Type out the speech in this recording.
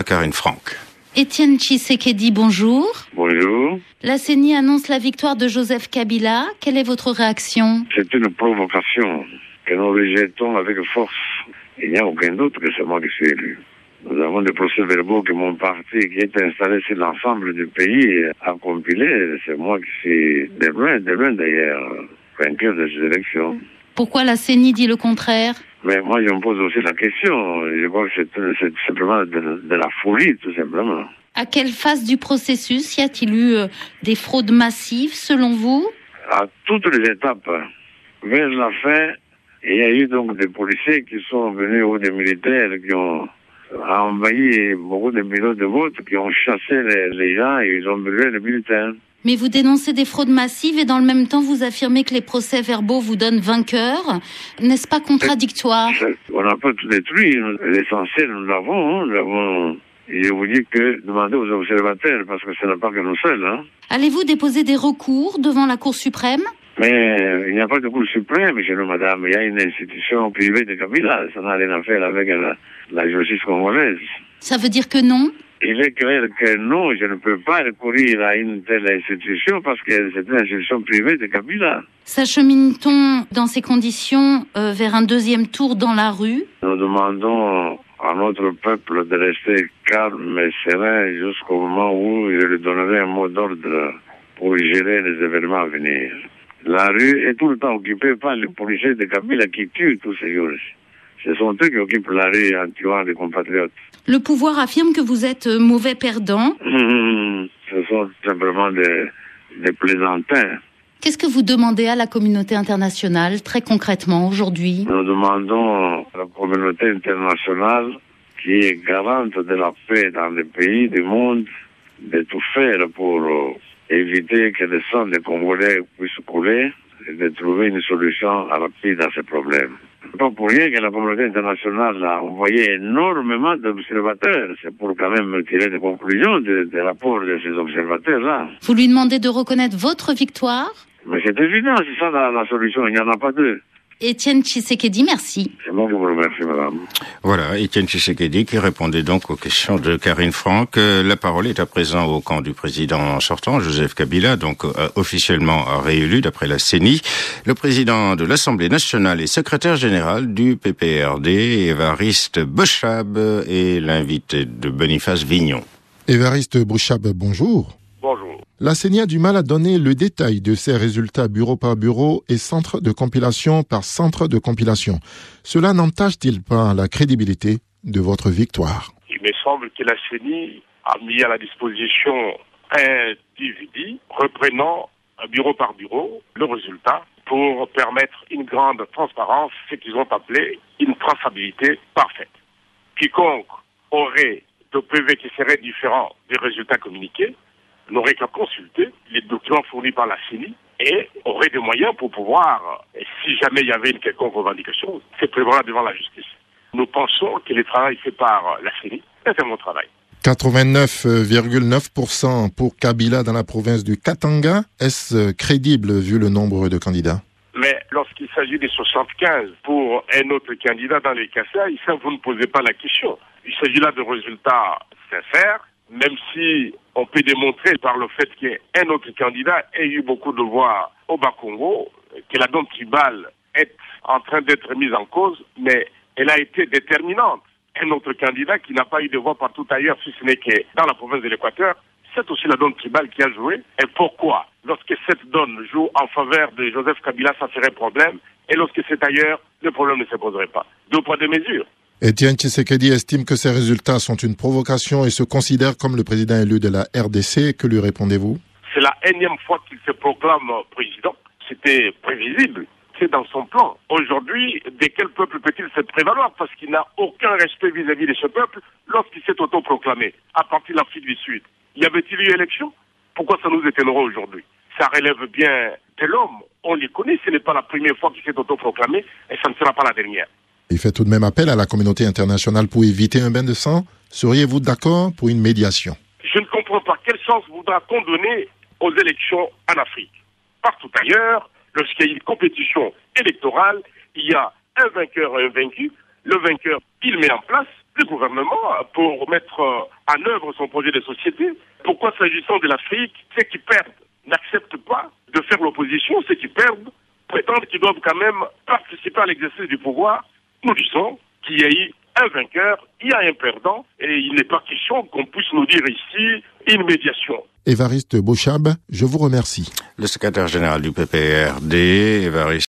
Karine Franck. Étienne Tshisekedi, bonjour. Bonjour. La CENI annonce la victoire de Joseph Kabila. Quelle est votre réaction? C'est une provocation que nous rejetons avec force. Il n'y a aucun doute que c'est moi qui suis élu. Nous avons des procès-verbaux que mon parti, qui est installé sur l'ensemble du pays, a compilé. C'est moi qui suis de loin d'ailleurs, vainqueur de ces élections. Pourquoi la CENI dit le contraire? Mais moi, je me pose aussi la question. Je crois que c'est simplement de la folie, tout simplement. À quelle phase du processus y a-t-il eu des fraudes massives, selon vous? À toutes les étapes. Vers la fin, il y a eu donc des policiers qui sont venus, ou des militaires qui ont envahi beaucoup de bureaux de vote, qui ont chassé les gens et ils ont brûlé les bulletins. Mais vous dénoncez des fraudes massives et dans le même temps vous affirmez que les procès-verbaux vous donnent vainqueur. N'est-ce pas contradictoire? On n'a pas tout détruit. L'essentiel, nous l'avons. Et je vous dis que demandez aux observateurs, parce que ce n'est pas que nous seuls. Allez-vous déposer des recours devant la Cour suprême? Mais il n'y a pas de Cour suprême chez nous, madame. Il y a une institution privée de Kabila. Ça n'a rien à faire avec la justice congolaise. Ça veut dire que non? Il est clair que non, je ne peux pas recourir à une telle institution parce que c'est une institution privée de Kabila. S'achemine-t-on dans ces conditions vers un deuxième tour dans la rue? Nous demandons à notre peuple de rester calme et serein jusqu'au moment où je lui donnerai un mot d'ordre pour gérer les événements à venir. La rue est tout le temps occupée par les policiers de Kabila qui tuent tous ces jours. Ce sont eux qui occupent la rue en tuant les compatriotes. Le pouvoir affirme que vous êtes mauvais perdant. Ce sont simplement des plaisantins. Qu'est-ce que vous demandez à la communauté internationale, très concrètement, aujourd'hui? Nous demandons à la communauté internationale, qui est garante de la paix dans les pays du monde, de tout faire pour éviter que le sang des Congolais puisse couler et de trouver une solution rapide à ces problèmes. Pas pour rien que la communauté internationale a envoyé énormément d'observateurs. C'est pour quand même tirer des conclusions des rapports de ces observateurs-là. Vous lui demandez de reconnaître votre victoire? Mais c'est évident, c'est ça la solution, il n'y en a pas deux. Étienne Tshisekedi, merci. C'est moi qui vous remercie, madame. Voilà, Étienne Tshisekedi qui répondait donc aux questions de Karine Franck. La parole est à présent au camp du président sortant, Joseph Kabila, donc officiellement réélu d'après la CENI. Le président de l'Assemblée nationale et secrétaire général du PPRD, Évariste Boshab, est l'invité de Boniface Vignon. Évariste Boshab, bonjour. Bonjour. La CENI a du mal à donner le détail de ses résultats bureau par bureau et centre de compilation par centre de compilation. Cela n'entache-t-il pas la crédibilité de votre victoire? Il me semble que la CENI a mis à la disposition un DVD reprenant bureau par bureau le résultat pour permettre une grande transparence, ce qu'ils ont appelé une traçabilité parfaite. Quiconque aurait de PV qui serait différent des résultats communiqués n'aurait qu'à consulter les documents fournis par la CENI et aurait des moyens pour pouvoir, si jamais il y avait une quelconque revendication, se prévoir devant la justice. Nous pensons que le travail fait par la CENI est un bon travail. 89,9% pour Kabila dans la province du Katanga. Est-ce crédible vu le nombre de candidats? Mais lorsqu'il s'agit des 75 pour un autre candidat dans les Kassai, ça vous ne posez pas la question. Il s'agit là de résultats sincères, même si on peut démontrer par le fait qu'un autre candidat ait eu beaucoup de voix au Bas-Congo, que la donne tribale est en train d'être mise en cause, mais elle a été déterminante. Un autre candidat qui n'a pas eu de voix partout ailleurs, si ce n'est que dans la province de l'Équateur, c'est aussi la donne tribale qui a joué. Et pourquoi? Lorsque cette donne joue en faveur de Joseph Kabila, ça serait problème. Et lorsque c'est ailleurs, le problème ne se poserait pas. Deux poids, deux mesures. Étienne Tshisekedi estime que ces résultats sont une provocation et se considère comme le président élu de la RDC. Que lui répondez-vous? C'est la énième fois qu'il se proclame président. C'était prévisible. C'est dans son plan. Aujourd'hui, de quel peuple peut-il se prévaloir? Parce qu'il n'a aucun respect vis-à-vis de ce peuple lorsqu'il s'est autoproclamé à partir de l'Afrique du Sud. Y avait-il eu élection? Pourquoi ça nous étonnerait aujourd'hui? Ça relève bien de l'homme. On les connaît. Ce n'est pas la première fois qu'il s'est autoproclamé et ça ne sera pas la dernière. Il fait tout de même appel à la communauté internationale pour éviter un bain de sang. Seriez-vous d'accord pour une médiation? Je ne comprends pas quel sens voudra-t-on donner aux élections en Afrique. Partout ailleurs, lorsqu'il y a une compétition électorale, il y a un vainqueur et un vaincu. Le vainqueur, il met en place du gouvernement pour mettre en œuvre son projet de société. Pourquoi, s'agissant de l'Afrique, ceux qui perdent n'acceptent pas de faire l'opposition, ceux qui perdent prétendent qu'ils doivent quand même participer à l'exercice du pouvoir? Nous disons qu'il y a eu un vainqueur, il y a un perdant, et il n'est pas question qu'on puisse nous dire ici une médiation. Évariste Bochab, je vous remercie. Le secrétaire général du PPRD, Évariste